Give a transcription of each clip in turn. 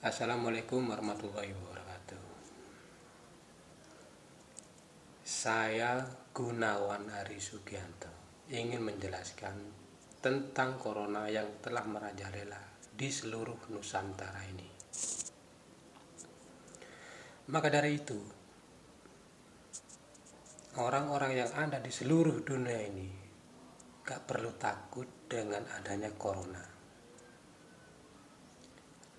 Assalamualaikum warahmatullahi wabarakatuh. Saya Gunawan Ari Sugianto ingin menjelaskan tentang corona yang telah merajalela di seluruh Nusantara ini. Maka dari itu, orang-orang yang ada di seluruh dunia ini gak perlu takut dengan adanya corona.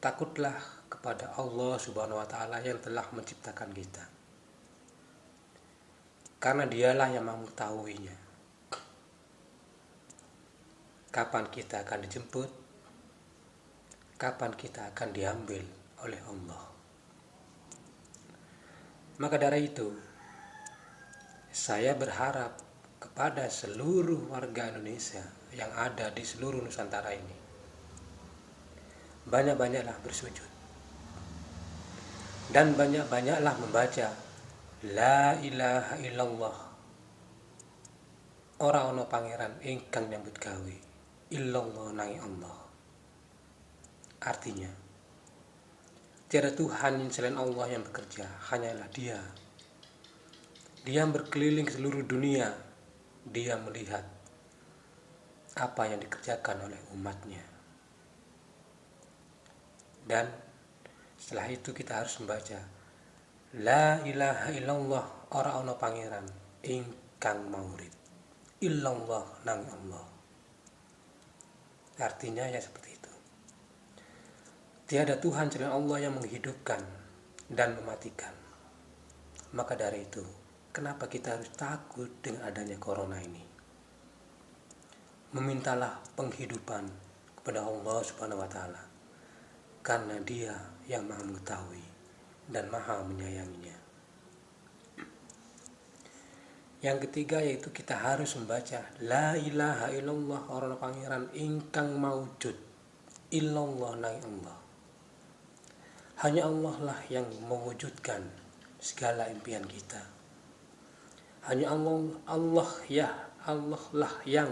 Takutlah kepada Allah Subhanahu wa Ta'ala yang telah menciptakan kita, karena Dialah yang mengetahuinya kapan kita akan dijemput, kapan kita akan diambil oleh Allah. Maka dari itu, saya berharap kepada seluruh warga Indonesia yang ada di seluruh Nusantara ini, banyak-banyaklah bersujud dan banyak-banyaklah membaca La ilaha illallah, ora ono pangeran ingkang nyambut gawe, illallah nang Allah. Artinya, tiada Tuhan selain Allah yang bekerja, hanyalah Dia. Dia berkeliling seluruh dunia, Dia melihat apa yang dikerjakan oleh umatnya. Dan setelah itu kita harus membaca La ilaha illallah, ora ono pangeran ingkang maurid, illallah nang Allah. Artinya ya seperti itu. Tiada Tuhan selain Allah yang menghidupkan dan mematikan. Maka dari itu, kenapa kita harus takut dengan adanya corona ini? Memintalah penghidupan kepada Allah Subhanahu wa Ta'ala, karena Dia yang Maha mengetahui dan Maha menyayanginya. Yang ketiga yaitu kita harus membaca La ilaha illallah, orang pangeran ingkang maujud, illallah nang Allah. Hanya Allah lah yang mewujudkan segala impian kita. Hanya Allah lah yang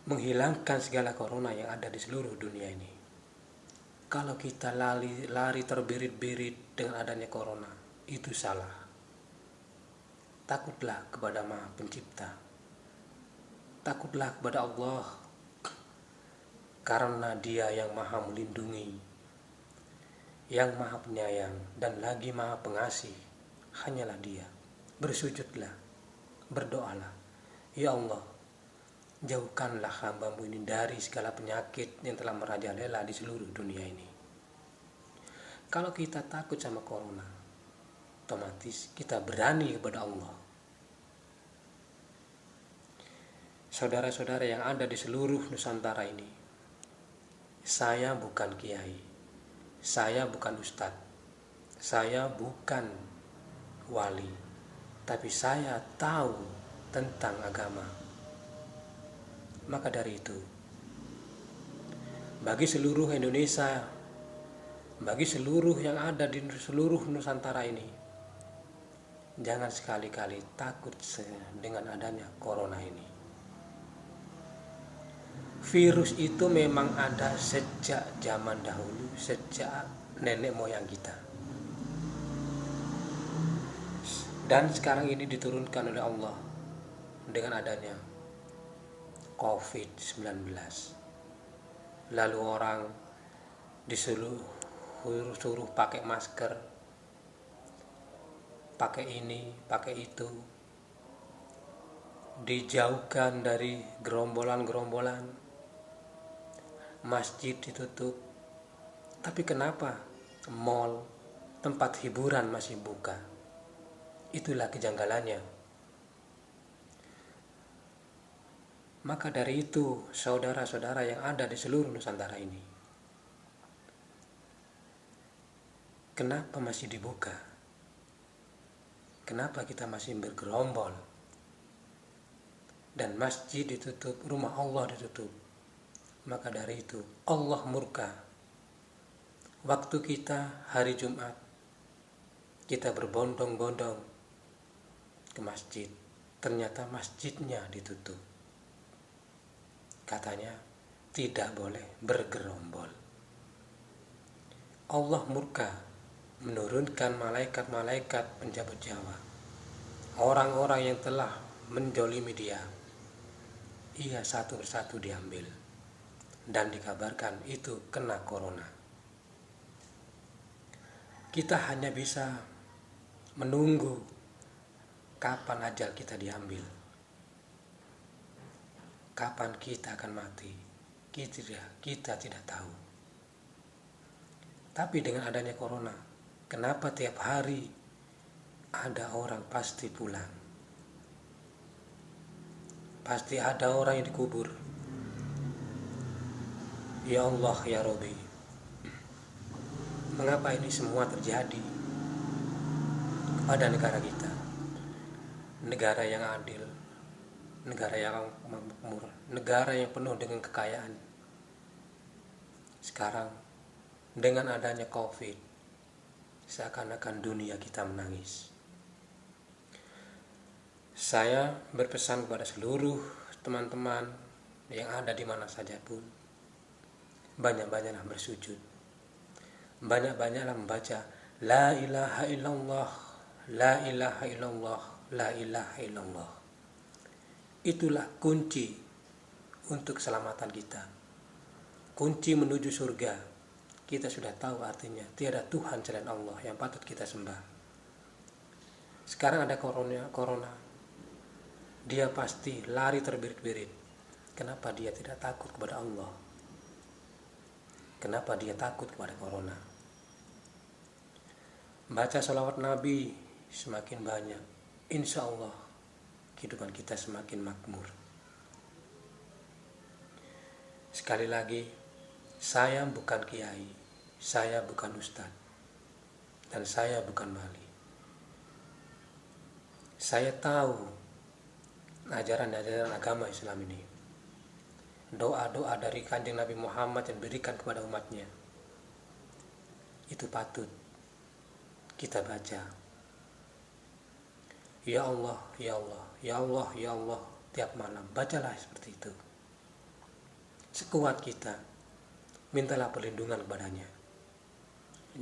menghilangkan segala corona yang ada di seluruh dunia ini. Kalau kita lari terbirit-birit dengan adanya corona, itu salah. Takutlah kepada Maha Pencipta. Takutlah kepada Allah, karena Dia yang Maha melindungi, yang Maha penyayang, dan lagi Maha pengasih. Hanyalah Dia. Bersujudlah, berdoalah, Ya Allah, jauhkanlah hamba-Mu ini dari segala penyakit yang telah merajalela di seluruh dunia ini. Kalau kita takut sama corona, otomatis kita berani kepada Allah. Saudara-saudara yang ada di seluruh Nusantara ini, saya bukan kiai, saya bukan ustadz, saya bukan wali, tapi saya tahu tentang agama. Maka dari itu, bagi seluruh Indonesia, bagi seluruh yang ada di seluruh Nusantara ini, jangan sekali-kali takut dengan adanya corona ini. Virus itu memang ada sejak zaman dahulu, sejak nenek moyang kita. Dan sekarang ini diturunkan oleh Allah dengan adanya COVID-19. Lalu orang disuruh pakai masker, pakai ini, pakai itu, dijauhkan dari gerombolan-gerombolan, masjid ditutup. Tapi kenapa mall, tempat hiburan masih buka? Itulah kejanggalannya. Maka dari itu, saudara-saudara yang ada di seluruh Nusantara ini, kenapa masih dibuka? Kenapa kita masih bergerombol? Dan masjid ditutup, rumah Allah ditutup. Maka dari itu, Allah murka. Waktu kita hari Jumat, kita berbondong-bondong ke masjid, ternyata masjidnya ditutup. Katanya tidak boleh bergerombol. Allah murka menurunkan malaikat-malaikat penjabat Jawa, orang-orang yang telah menjolimi dia. Ia satu persatu diambil dan dikabarkan itu kena corona. Kita hanya bisa menunggu kapan ajal kita diambil, kapan kita akan mati, kita tidak tahu. Tapi dengan adanya corona, kenapa tiap hari ada orang pasti pulang, pasti ada orang yang dikubur. Ya Allah, ya Rabbi, mengapa ini semua terjadi kepada negara kita? Negara yang adil, negara yang makmur, negara yang penuh dengan kekayaan. Sekarang dengan adanya COVID, seakan-akan dunia kita menangis. Saya berpesan kepada seluruh teman-teman yang ada di mana saja pun, banyak-banyaklah bersujud, banyak-banyaklah membaca La ilaha illallah, La ilaha illallah, La ilaha illallah. Itulah kunci untuk keselamatan kita, kunci menuju surga. Kita sudah tahu artinya tiada Tuhan selain Allah yang patut kita sembah. Sekarang ada corona, dia pasti lari terbirit-birit. Kenapa dia tidak takut kepada Allah? Kenapa dia takut kepada corona? Baca sholawat Nabi semakin banyak, insya Allah kehidupan kita semakin makmur. Sekali lagi, saya bukan kiai, saya bukan ustadz, dan saya bukan wali. Saya tahu ajaran-ajaran agama Islam ini, doa-doa dari Kanjeng Nabi Muhammad yang diberikan kepada umatnya, itu patut kita baca. Ya Allah, ya Allah, ya Allah, ya Allah, tiap malam bacalah seperti itu. Sekuat kita, mintalah perlindungan kepadanya.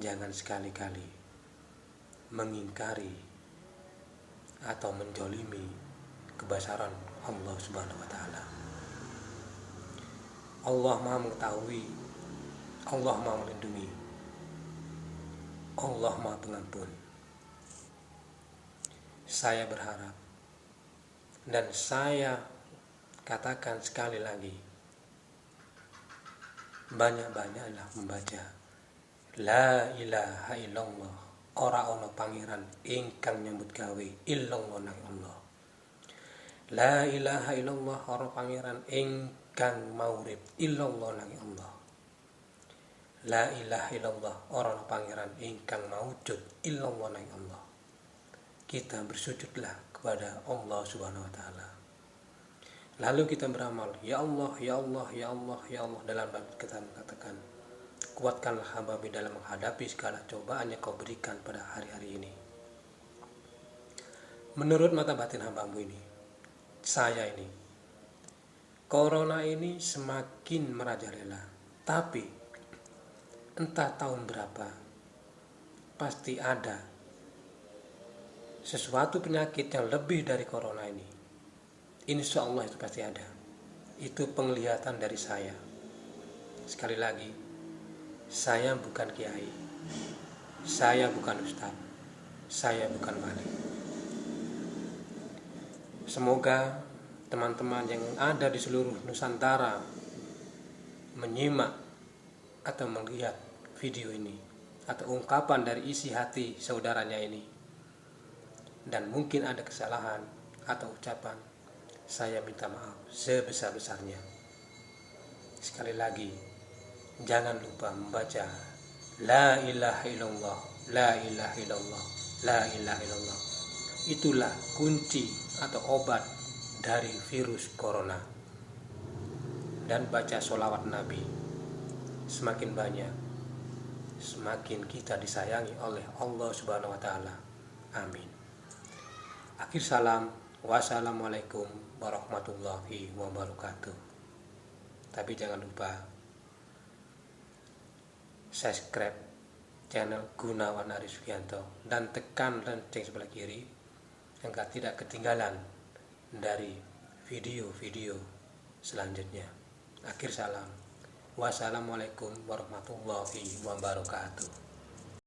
Jangan sekali-kali mengingkari atau menjolimi kebesaran Allah Subhanahu wa Ta'ala. Allah Maha mengetahui, Allah Maha melindungi, Allah Maha pengampun. Saya berharap dan saya katakan sekali lagi, banyak-banyaklah membaca La ilaha illallah, ora ono pangeran ingkang nyambut gawe illallah nang Allah. La ilaha illallah, ora pangeran ingkang maurip illallah nang Allah. La ilaha illallah, ora pangeran ingkang maujud illallah nang Allah. Kita bersujudlah kepada Allah Subhanahu wa Ta'ala. Lalu kita beramal, ya Allah, ya Allah, ya Allah, ya Allah. Dalam bab kita mengatakan, kuatkanlah hamba-Mu dalam menghadapi segala cobaan yang Kau berikan pada hari-hari ini. Menurut mata batin hamba-Mu ini, saya ini, corona ini semakin merajalela. Tapi entah tahun berapa, pasti ada sesuatu penyakit yang lebih dari corona ini. Insya Allah itu pasti ada. Itu penglihatan dari saya. Sekali lagi, saya bukan kiai, saya bukan ustaz, saya bukan wali. Semoga teman-teman yang ada di seluruh Nusantara menyimak atau melihat video ini atau ungkapan dari isi hati saudaranya ini, dan mungkin ada kesalahan atau ucapan, saya minta maaf sebesar-besarnya. Sekali lagi, jangan lupa membaca La ilaha illallah, La ilaha illallah, La ilaha illallah. Itulah kunci atau obat dari virus corona. Dan baca sholawat Nabi. Semakin banyak, semakin kita disayangi oleh Allah Subhanahu wa Ta'ala. Amin. Akhir salam. Wassalamualaikum warahmatullahi wabarakatuh. Tapi jangan lupa subscribe channel Gunawan Aris Sugianto dan tekan lonceng sebelah kiri agar tidak ketinggalan dari video-video selanjutnya. Akhir salam. Wassalamualaikum warahmatullahi wabarakatuh.